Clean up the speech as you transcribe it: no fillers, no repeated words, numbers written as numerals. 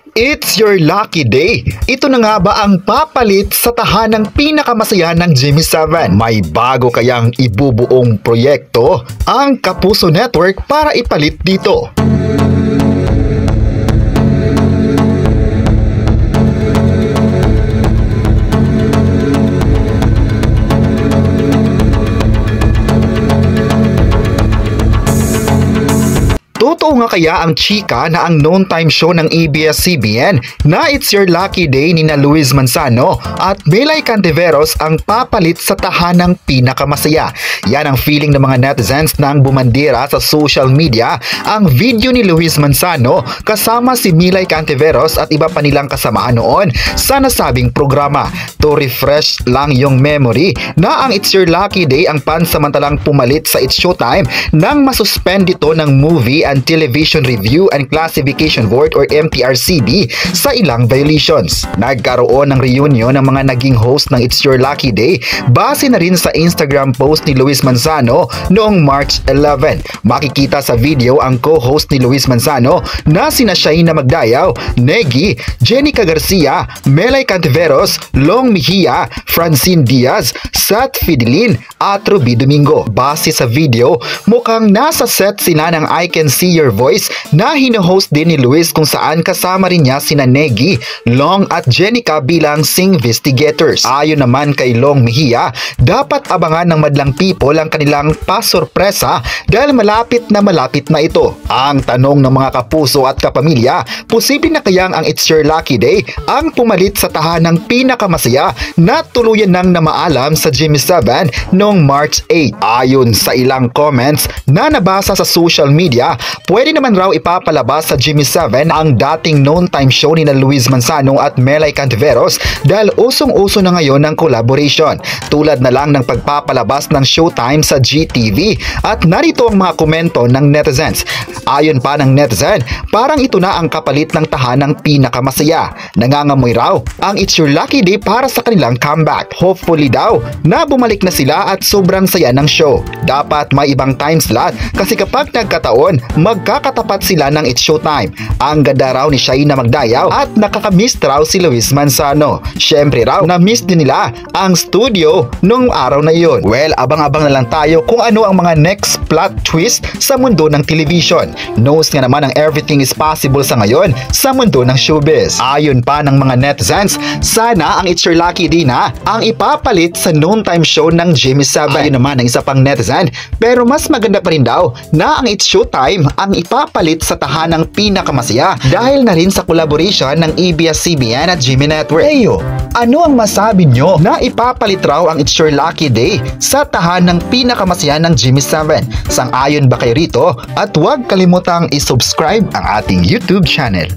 It's your lucky day. Ito na nga ba ang papalit sa tahanang pinakamasaya ng Jimmy 7? May bago kayang ibubuong proyekto ang Kapuso Network para ipalit dito. Totoo nga kaya ang chika na ang noon time show ng ABS-CBN na It's Your Lucky Day ni na Luis Manzano at Melay Cantiveros ang papalit sa tahanang pinakamasaya. Yan ang feeling ng mga netizens nang bumandira sa social media ang video ni Luis Manzano kasama si Melay Cantiveros at iba pa nilang kasamahan noon sa nasabing programa. To refresh lang yung memory na ang It's Your Lucky Day ang pansamantalang pumalit sa It's Showtime nang masuspend ito ng Movie and Television Review and Classification Board or MTRCB sa ilang violations. Nagkaroon ng reunion ng mga naging host ng It's Your Lucky Day base na rin sa Instagram post ni Luis Manzano noong March 11. Makikita sa video ang co-host ni Luis Manzano na sina Shaina Magdayaw, Negi, Jenica Garcia, Melay Cantiveros, Long Mejia, Francine Diaz, Seth Fidelin at Ruby Domingo. Base sa video, mukhang nasa set sila ng I Can See Your Voice na hino-host din ni Luis kung saan kasama rin niya sina Negi, Long at Jenica bilang sing-investigators. Ayon naman kay Long Mejia, dapat abangan ng madlang people ang kanilang pasorpresa dahil malapit na ito. Ang tanong ng mga kapuso at kapamilya, posible na kayang ang It's Your Lucky Day ang pumalit sa tahanang pinakamasaya na tuluyan nang namaalam sa Jimmy 7 noong March 8. Ayon sa ilang comments na nabasa sa social media, pwede naman raw ipapalabas sa Jimmy 7 ang dating noon time show ni na Luis Manzano at Melay Cantiveros dahil usong-uso na ngayon ng collaboration. Tulad na lang ng pagpapalabas ng Showtime sa GTV at narito ang mga komento ng netizens. Ayon pa ng netizen, parang ito na ang kapalit ng tahanang pinakamasaya. Nangangamoy raw ang It's Your Lucky Day para sa kanilang comeback. Hopefully daw na bumalik na sila at sobrang saya ng show. Dapat may ibang time slot kasi kapag nagkataon, magkakatapat sila ng It's Showtime. Ang ganda raw ni Shaina Magdayaw at nakakamiss raw si Luis Manzano. Syempre raw, na-miss din nila ang studio nung araw na iyon. Well, abang-abang na lang tayo kung ano ang mga next plot twist sa mundo ng television. Knows nga naman ang everything is possible sa ngayon sa mundo ng showbiz. Ayon pa ng mga netizens, sana ang It's Your Lucky Day na ang ipapalit sa noon time show ng Jimmy 7. Ayon naman ng isa pang netizen, pero mas maganda pa rin daw na ang It's Showtime ang ipapalit sa tahanang pinakamasaya dahil na rin sa collaboration ng ABS-CBN at Jimmy Network. Eyo, ano ang masabi nyo na ipapalit raw ang It's Your Lucky Day sa tahanang pinakamasaya ng Jimmy 7? Sang-ayon ba kayo rito? At huwag kalimutang isubscribe ang ating YouTube channel.